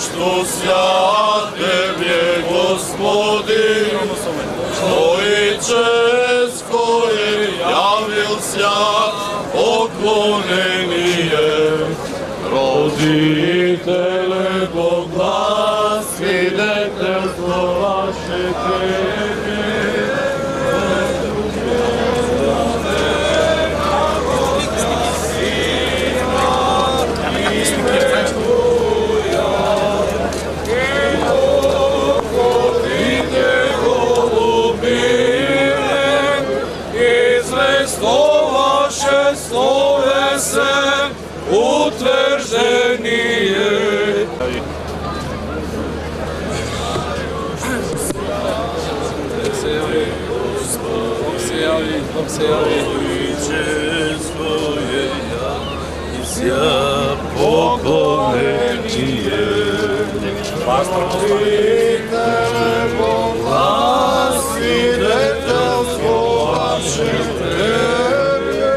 что свят Тебе, Господи, Твое ческое явился поклонение. Родителе Бога, свидетельство ваше Тебе, slove se utvrženije. Bog se javi. Liče svoje ja pokolenije. Molite Boga, svidetelstvo vaše tebe.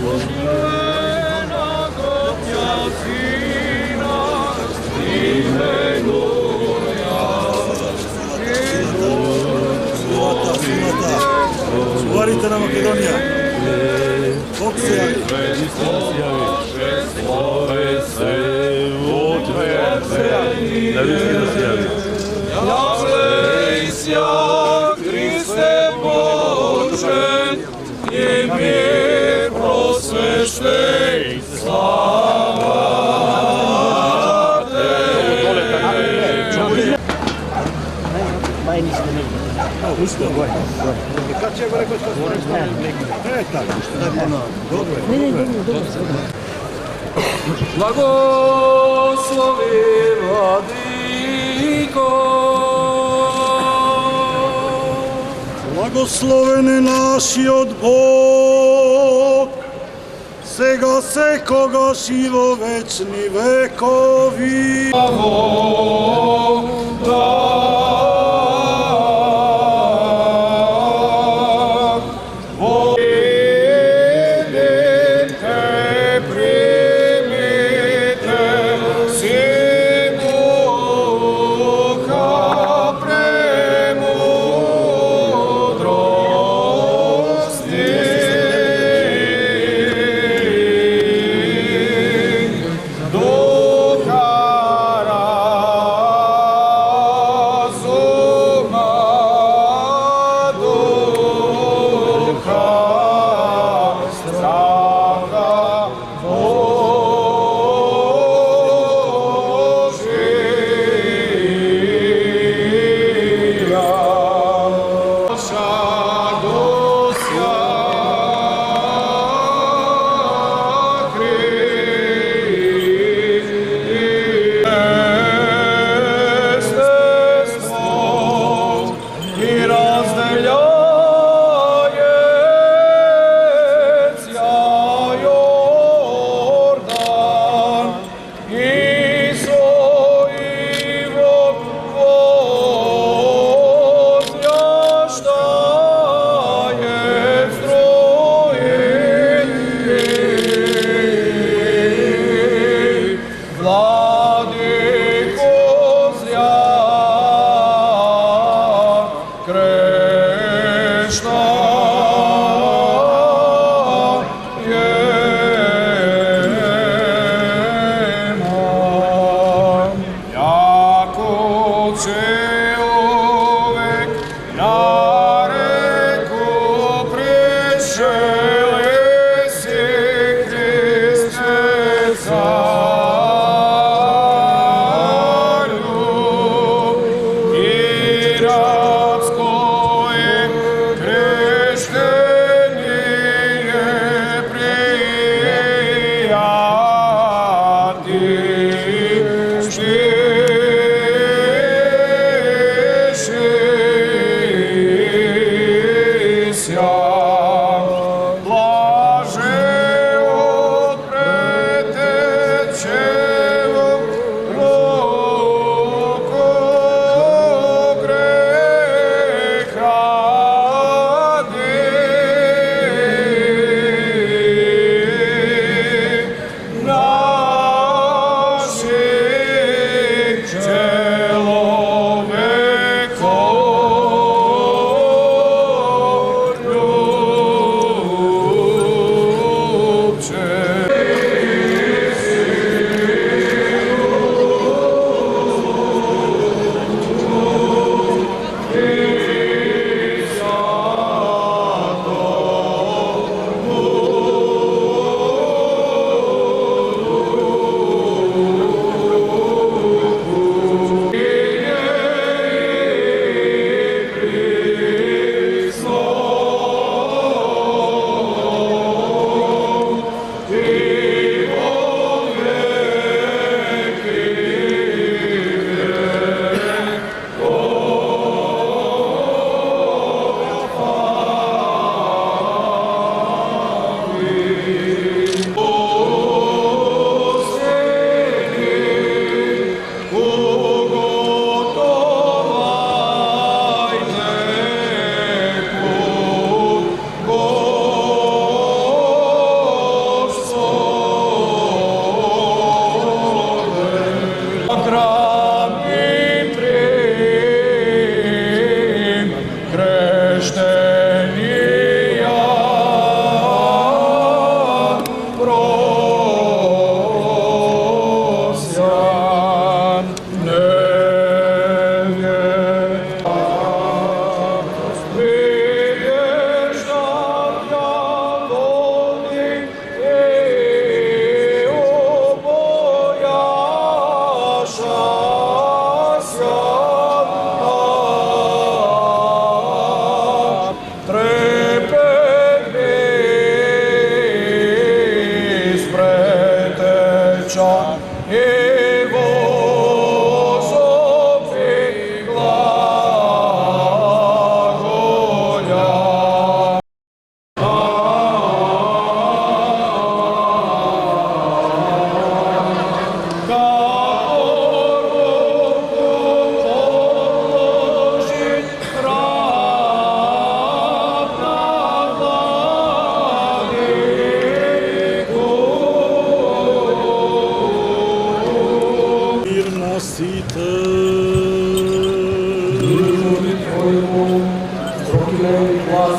Volena godja zina, imenuja. Говорите на Македонија. Бог се јави. Славе се утврдени. Јавлејся, Христе Боже, и мир просвещеј, слава Тебе. Благослови, Владико. Благословен е нашиот Бог, сега секогаш и во вечни векови.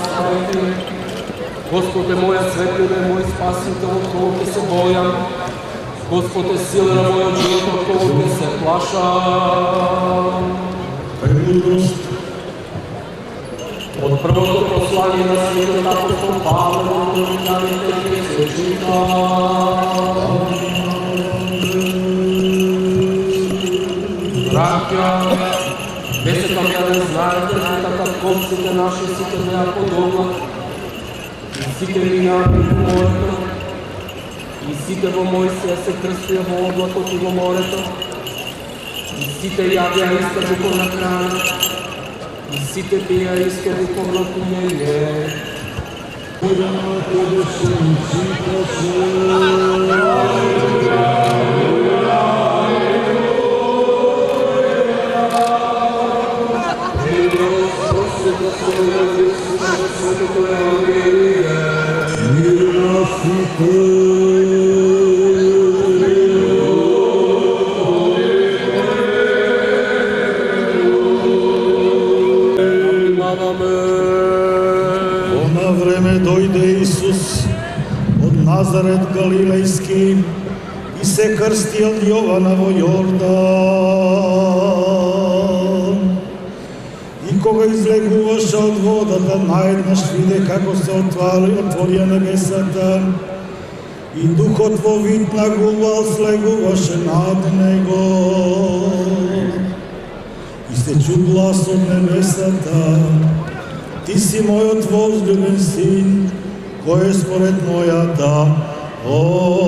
свети. Господ е моја светлина, мој спасител, од кого ќе се бојам. Господ е сила на мојот живот, од кого ќе се плашам. Премудрост. Од првото послание на светот апостол Павле на Коринјаните ќе се чита. Браќа, десетом ја не знаете дека татковците наши сите беа подолнат, и сите минаа преку морето, и сите во Мојсија се крстија во облакот и во морето, и сите јадеа иста духовна храна, и сите пија иста духовно пиење. Она време дојде Исус од Назарет Галилејски и се крсти од Јована во Јордан. И кога излегуваше од водата, наеднаш виде како се отворија небесата и духот во вид на гулвал слегуваше над него. И се чу глас од небесата: Ти си мојот возлюбен син, кој е според мојата волја.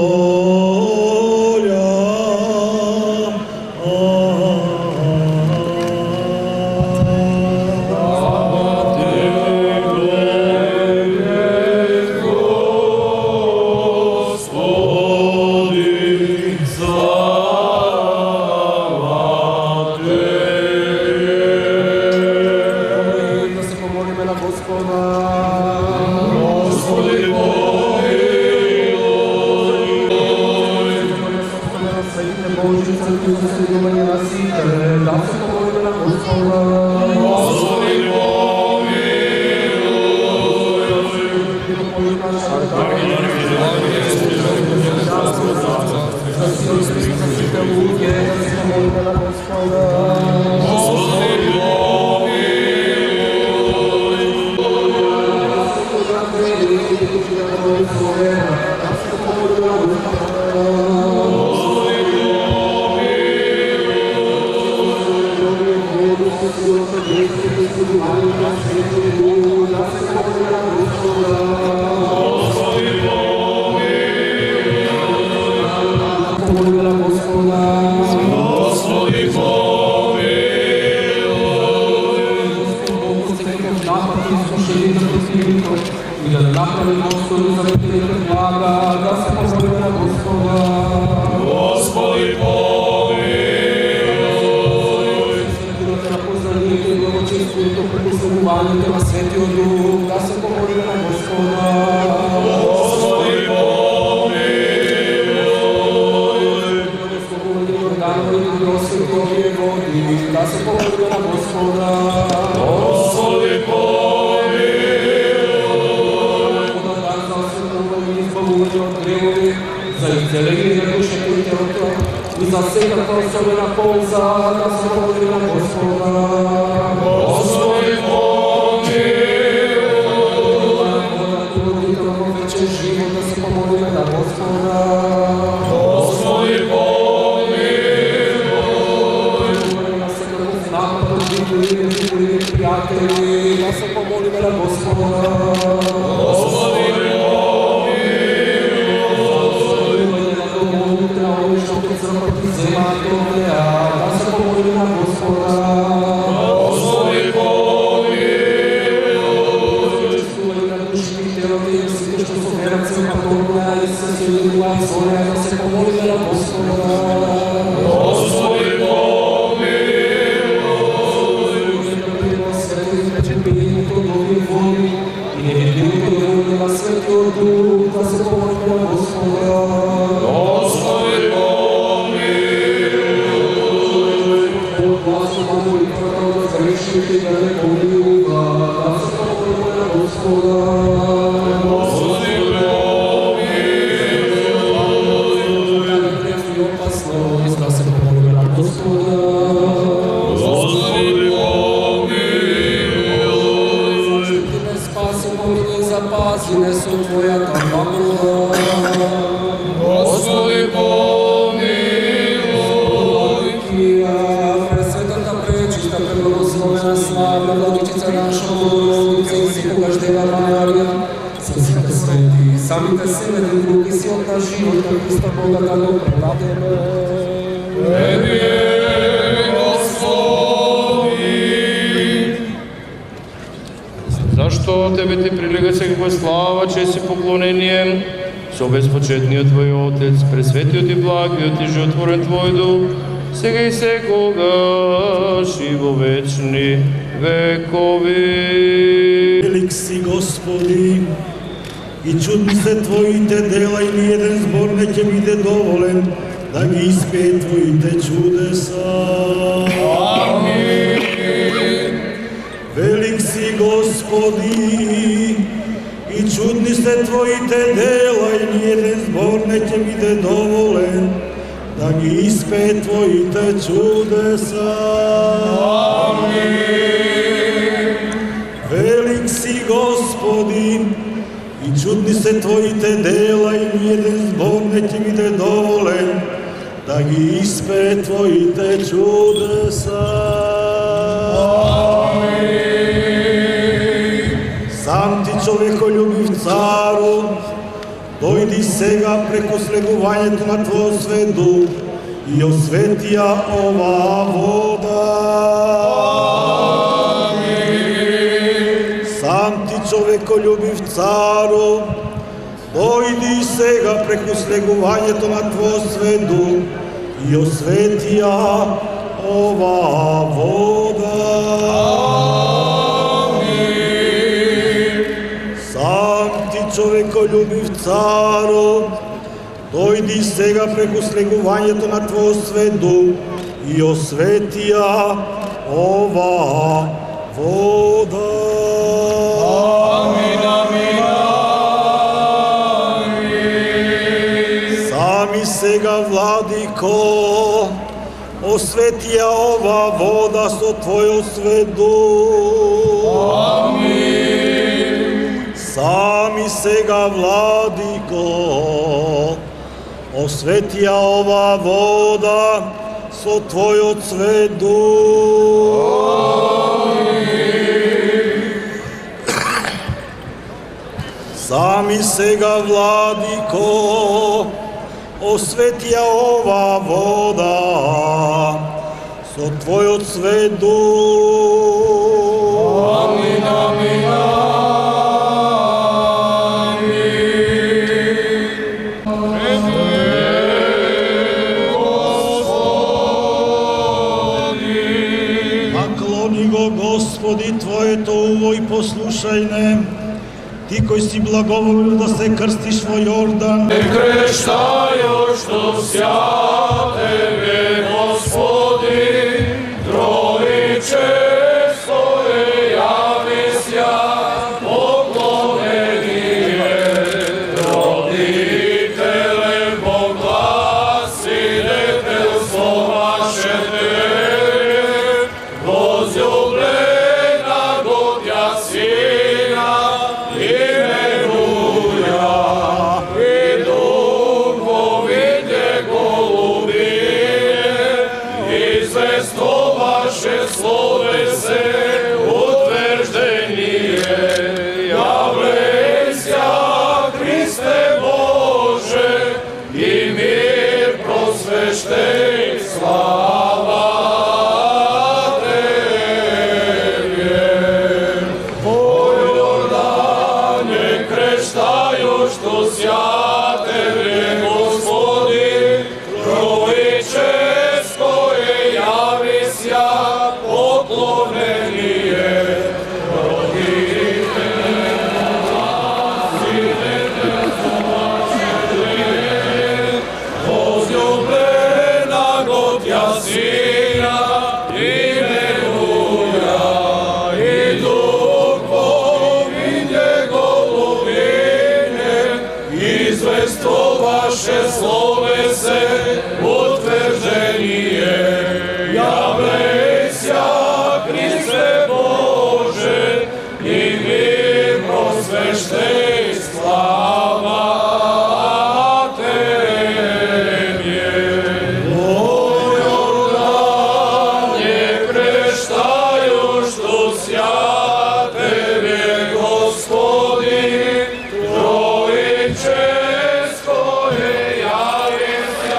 Господа. Господи, опасно, иска се помогне на Господа. Господи, помилуй. Ти ме спаси, помилуй, запаси, не со Твојата благода. Господи, помилуй. Тија, пресветата, пречиста, преблагословена, славна владичица наша, Богородица и секогаш Дева Марија, со сите свети, самите селени други си од наш живот, кај Христа Бога да го предадеме. Зашто Тебе Ти прилега секаква слава, чест и поклонение, со безпочетниот Твој Отец, пресветиот и благиот и животворен Твој Дух, сега и секогаш и во вечни векови. Велик си, Господи, и чудни се Твоите дела, и ни еден збор не ќе биде доволен да ги испее Твоите чудеса. Амин. Велик си, Господи, и чудни се Твоите дела, и ни еден збор не ќе биде доволен да ги испее Твоите чудеса. Амин. Велик си, Господи, и чудни се Твоите дела, и ни еден збор не ќе биде доволен да ги испее Твоите чудеса. Сам Ти, човеколюбив Цару, дојди сега преку слегувањето на Твојот свет дух и осветија оваа вода. Сам Ти, човеколюбив Цару, дојди сега преку слегувањето на Твојот свет дух и осветија оваа вода. Сам Ти, човеколюбив Цару, дојди сега преку слегувањето на Твојот свет дух и осветија оваа вода. Амин, амин, амин. Сами сега, Владико, осветија ова вода со Твојот свет дух. Амин. Сами сега, Владико, осветија ова вода со Твојот свет дух. Сами сега, Владико, осветија ова вода со Твојот свет дух. Амин, амин, Наклони го, Господи, Твоето уво и послушај не, Ти кој си благоволил да се крстиш во Јордан, крещају што ся Тебе, Господи, Троиче стоje јавися, поклонение, родителе Богла, свидетелство ваше Тебе, возлюблена Годја Сина, слове се утверждение, явлеся, Христе Боже, и мир просвещей, слава Тебе. По Јордане крещају што ся Тебе, Господи, Троиче стоje јавися, поклонение, возлюблена Годја Сина, Илелуја, и Дух повиде наше словесе утверждение. Явлеся, Христе Боже, и ми просвещей слава Тебе. О Јордане, крещајуш святеве, Господи, Троическое јавеся,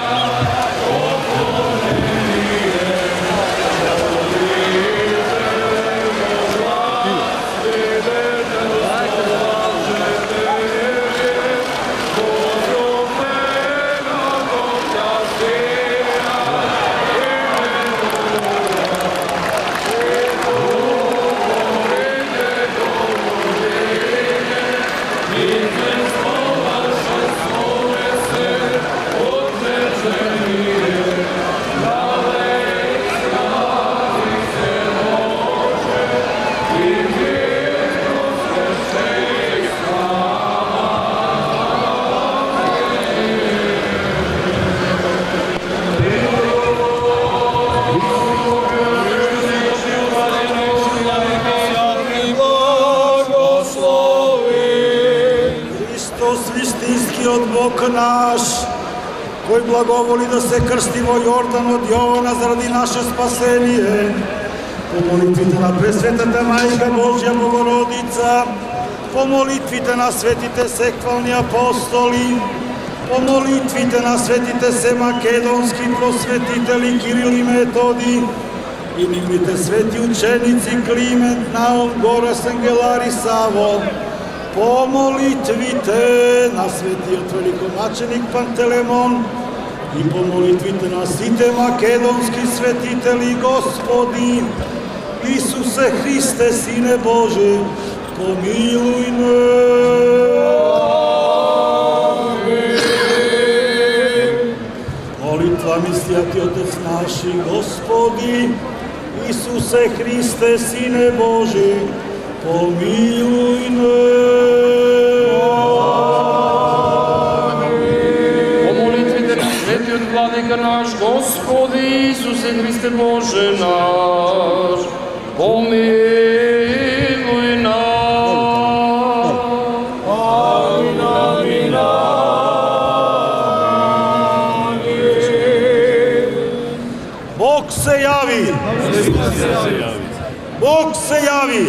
Вистинскиот Бог наш, кој благоволи да се крсти во Јордан од Јована заради наше спасение, по молитвите на Пресветата Мајка Божја Богородица, по молитвите на светите секвални апостоли, по молитвите на светите се македонски просветители Кирил и Методи, и нивните свети ученици Климент, Наум, Горас, Ангелари, Саво, по молитвите на светиот великомаченик Пантелемон и по молитвите на сите македонски светители, Господи, Исусе Христе, Сине Божи, помилуј ме. Молитва ми, Святи Отец наши, Господи, Исусе Христе, Сине Божи, помилуј ме. По молитвите на светиот Владика наш, Господи Исусе Христе Боже наш, помилуј нас. Амин, амин, амин. Бог се јави. Бог се јави.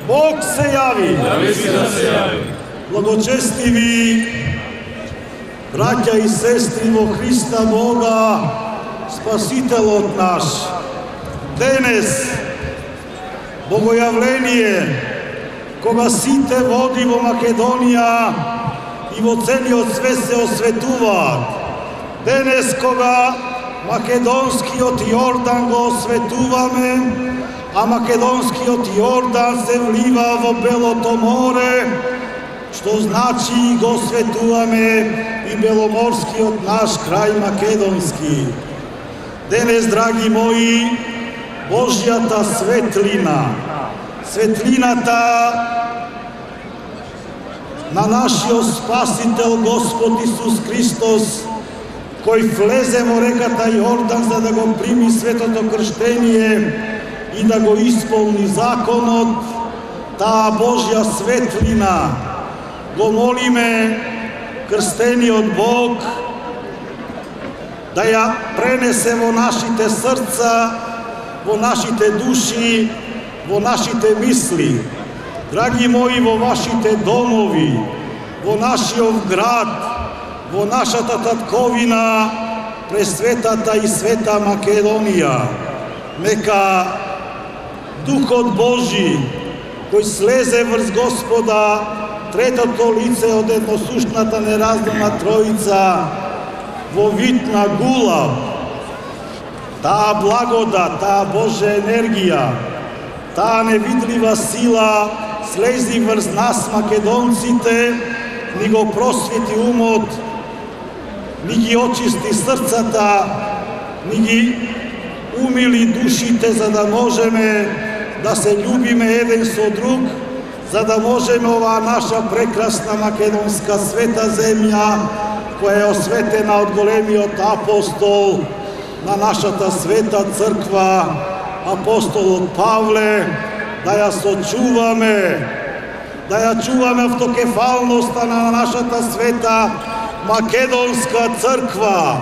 Бог се јави. Благочестиви браќа и сестри во Христа Бога, Спасителот наш, денес богојавление кога сите води во Македонија и во целиот свет се осветуваат. Денес кога македонскиот Јордан го осветуваме, а македонскиот Јордан се влива во Белото море, што значи го осветуваме и беломорскиот наш крај македонски. Денес, драги мои, Божјата светлина, светлината на нашиот Спасител Господ Исус Христос, кој влезе во реката Јордан за да го прими светото крштение и да го исполни законот, таа Божја светлина го молиме крстениот Бог да ја пренесе во нашите срца, во нашите души, во нашите мисли. Драги мои, во вашите домови, во нашиот град, во нашата татковина, пресветата и света Македонија. Нека Духот Божи, кој слезе врз Господа, третото лице од едносушната неразделна Троица, во вид на гулав, таа благодат, таа Божја енергија, таа невидлива сила слези врз нас македонците, ни го просвети умот, ни ги очисти срцата, ни ги умили душите, за да можеме да се љубиме еден со друг за да можеме оваа наша прекрасна македонска света земја, која е осветена од големиот апостол на нашата света црква, апостолот Павле, да ја сочуваме, да ја чуваме автокефалноста на нашата света македонска црква,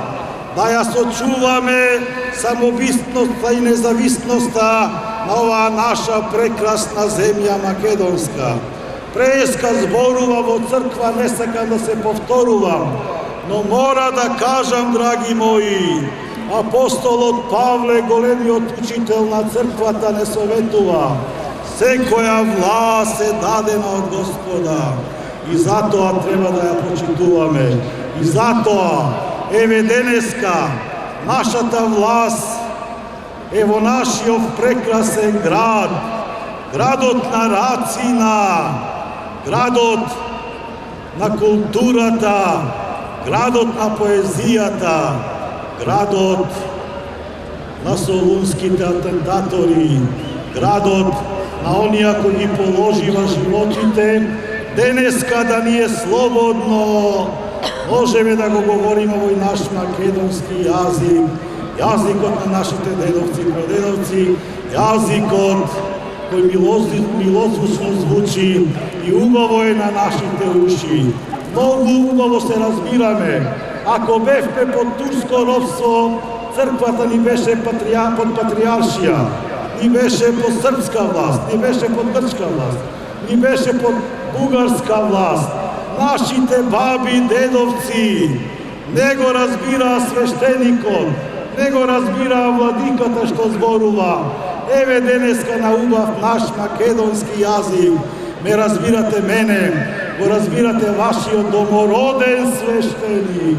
да ја сочуваме самобитноста и независноста на оваа наша прекрасна земја македонска. Преска зборува во црква, не сакам да се повторувам, но мора да кажам, драги мои, апостолот Павле, големиот учител на црквата, не советува: секоја власт е дадена од Господа и затоа треба да ја почитуваме. И затоа, еве денеска, нашата власт е во нашиот прекрасен град, градот на Рацина, градот на културата, градот на поезијата, градот на солунските атентатори, градот на оние кои ги положива животите. Денеска да ни е слободно, можеме да го говориме овој наш македонски јазик, јазикот на нашите дедовци и прадедовци, јазикот кој милозвучно звучи и убаво е на нашите уши. Многу убаво се разбираме. Ако бевме под турско робство, црквата ни беше под патриаршија, ни беше под српска власт, ни беше под грчка власт, ни беше под бугарска власт. Нашите баби, дедовци не го разбираа свештеникот, не го разбираа владиката што зборува. Еве денеска на убав наш македонски јазик ме разбирате мене, го разбирате вашиот домороден свештеник.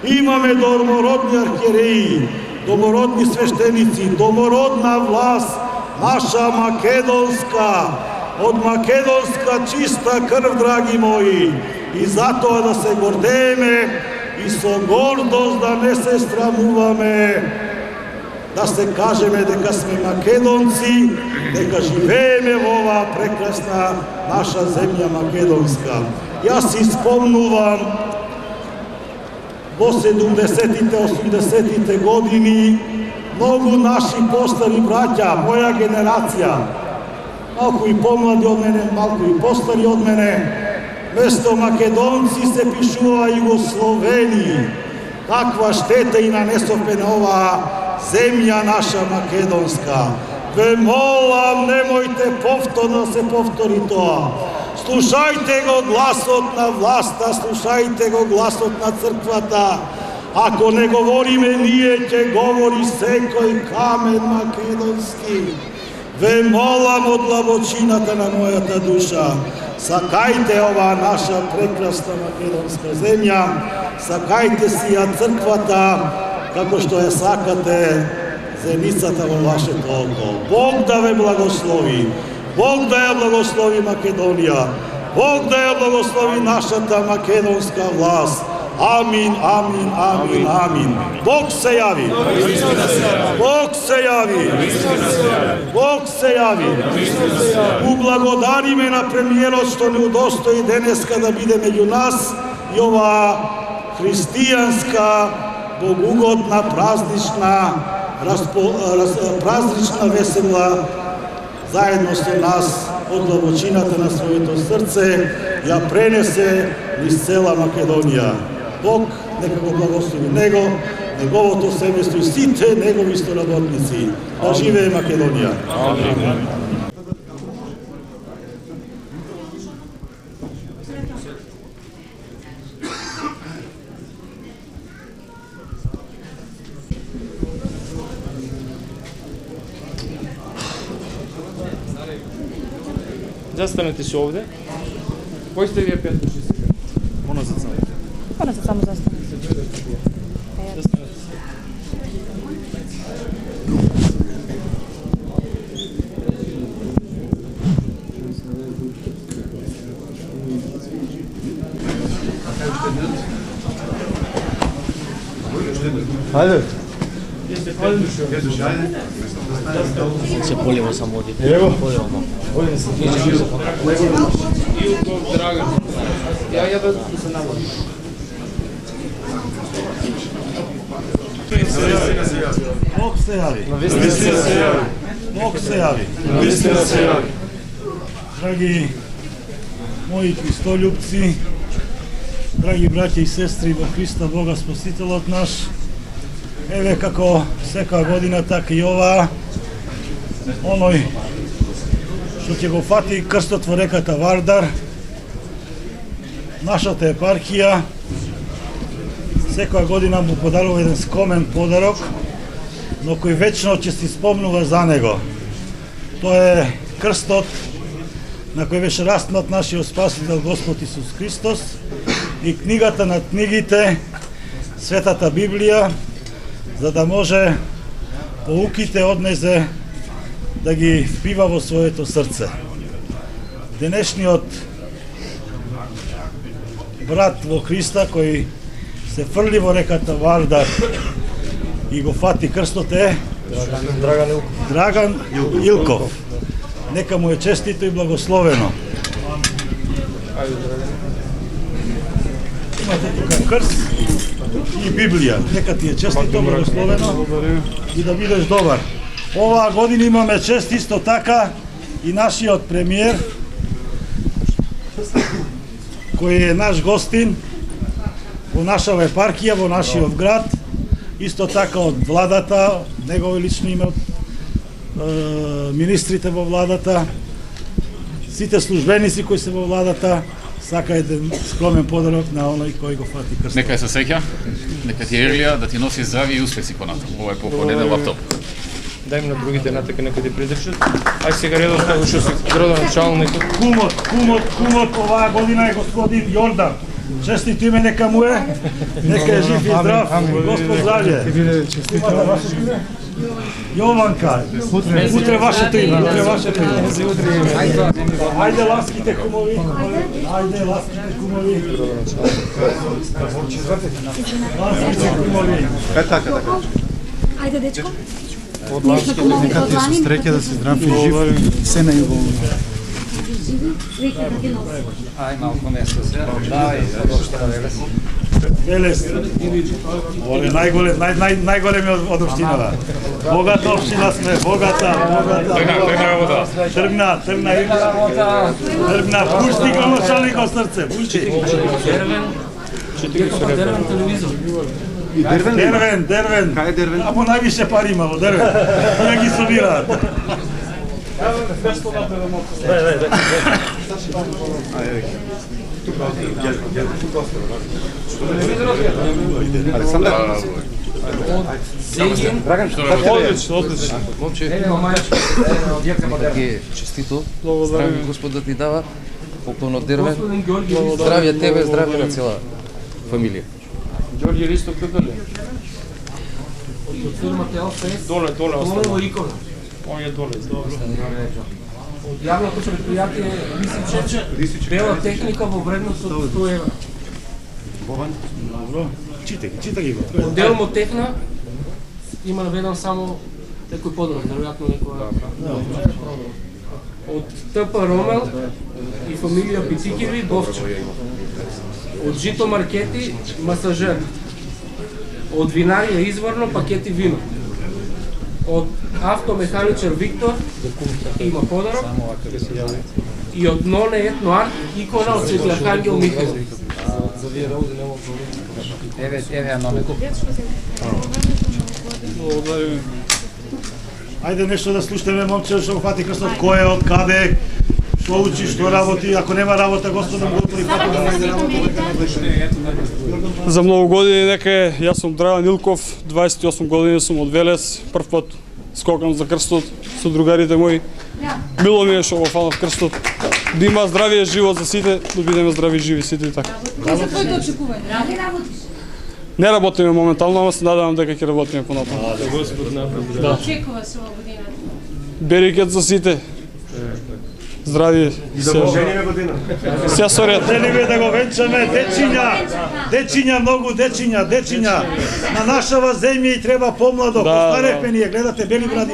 Имаме домородни архиереи, домородни свештеници, домородна власт, наша македонска, од македонска чиста крв, драги мои. И затоа да се гордееме и со гордост да не се срамуваме, да се кажеме дека сме македонци, дека живееме во оваа прекрасна наша земја македонска. Јас си спомнувам во 70-тите, 80-тите години, многу наши постари браќа, моја генерација, малку и помлади од мене, малку и постари од мене, место македонци се пишува Југословени. Каква штета и нанесовме на оваа земја наша македонска. Ве молам, немојте повторно се повтори тоа. Слушајте го гласот на власта, слушајте го гласот на црквата. Ако не говориме ние, ќе говори секој камен македонски. Ве молам од длабочината на мојата душа, сакајте оваа наша прекрасна македонска земја, сакајте си ја црквата, како што ја сакате зеницата во вашето око. Бог да ве благослови, Бог да ја благослови Македонија, Бог да ја благослови нашата македонска власт. Амин, амин, амин, амин. Бог се јави. Бог се јави. Бог се јави. Ублагодариме на премиерот што не удостои денеска да биде меѓу нас и ова христијанска, богугодна, празнична, празнична весела заедно со нас од длабочината на своето срце ја пренесе низ цела Македонија. Бог нека го благослови него, неговото семејство и сите негови соработници. Да живее Македонија. Амин. Застанете се овде. Кој сте вие петуши сега? Поназад само. Поназад само застанете. Застанете се. Хајде. Се полево само оди. Ево. Полево. Илко, Драган. Ја да се наводам. Бог се јави. Бог се јави. Драги мои христољупци, драги браќа и сестри во Христа Бога Спасителот наш, еве како секоја година, така и оваа, оној што ќе го фати крстот во реката Вардар, нашата епархија секоја година му подарува еден скромен подарок, но кој вечно ќе си спомнува за него. Тоа е крстот на кој беше распнат нашиот Спасител Господ Исус Христос и книгата на книгите, Светата Библија, за да може поуките од незе да ги впива во своето срце. Денешниот брат во Христа кој се фрли во реката Вардар и го фати крстот е Драган Илков. Нека му е честито и благословено. Имате тука крст и Библија. Нека ти е честито, благословено и да бидеш добар. Оваа година имаме чест исто така и нашиот премиер, кој е наш гостин во нашава епархија, во нашиот град, исто така од владата, негово лично име, од министрите во владата, сите службеници кои се во владата, сака еден скромен подарок на оној кој го фати крстот. Нека се сеќа, нека ти Ерлија да ти носи здравје и успеси понатаму. Ова е поклон на лаптоп. Дај ми на другите натака нека ти придржат. Ај сега редот како што се градоначалникот. Кумот оваа година е господин Јордан. Честито име нека му е, нека е жив и здрав, Господ здравје. Јованка, утре вашето име, Ајде ласките кумови, ајде ласките кумови. Ласките кумови. Ајде, дечко. Нека ти со среќа да си здрав и жив, се најубаво. Ај малку место се. Давај, општина Велес. Велес. Ова е најголеми од општината. Богата општина сме, богата. Тргна, пушти градоначалникот срце, пушти. Дервен телевизор. Дервен. Кај е Дервен? А по највише пари има во Дервен. Ја ги собираат. Ги честито. Здравје Господ да ти дава. Поклон од Дервен. Здравје тебе, здравје на цела фамилија. Ѓорѓе Ристо Кадале. Од фирмата LFS. Доле Доле икона. Он е доле. Од јавното предпријатие Лисиче, бела техника во вредност од 100 евра. Добро. Чита ги го. Од Делмотехна има наведен само некој подарок, веројатно некоја. Од ТП Ромел и фамилија Битикиви Бовче. Од Жито Маркети масажер. Од Винарија Изворно пакети вино. Од автомеханичар Виктор има подарок. И од Ноне Етно Арт икона од Свети Архангел Михаил. Еве Ноне. Ајде нешто да слушнеме, момче, што го фати крстот, кој е, од каде, што учи, што работи, ако нема работа, Господ да му го отвори фатот да најде работа. За многу години нека е, јас сум Драган Илков, 28 години сум од Велес, прв пат скокам за крстот со другарите мои. Мило ми е што го фанав крстот. Да има здравје живот за сите, да бидеме здрави и живи сите и така. Кои се твоите очекувања? Дали работиш? Не работиме моментално, ама се надевам дека ќе работиме понатаму. Очекуваш ова година? Берекет за сите. здрави и се. Се сорет. Желиме да го венчаме, дечиња, многу дечиња. На нашава земја и треба помладо, постаревме ние, гледате бели бради.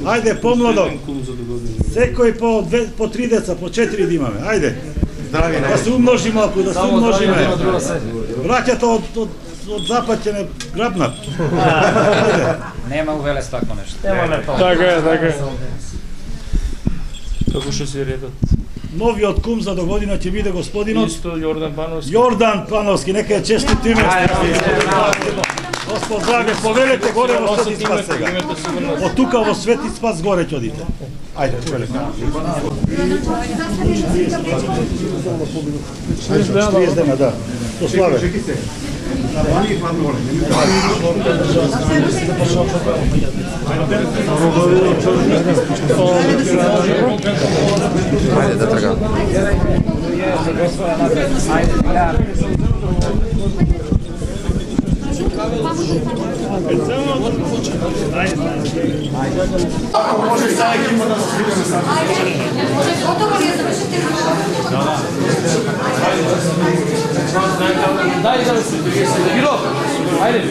Ајде, помладо. Секој по 3 деца, по 4 да имаме. Ајде. Да се умножи малку, да се умножиме. Браќата од запад ќе не грабнат. Нема у Велес тако нешто. Така е. Како ќе се редат? Новиот кум за до година ќе биде господинот Исто Јордан Пановски. Јордан Пановски, нека ја честит име. Господ здраве, повелете горе во Свети Спас сега. Од тука во Свети Спас горе ќе одите. Ајде, повелете. 40 дена, да. Со славе. Ајде да тргам. Дај да се. Бирок. Ајде.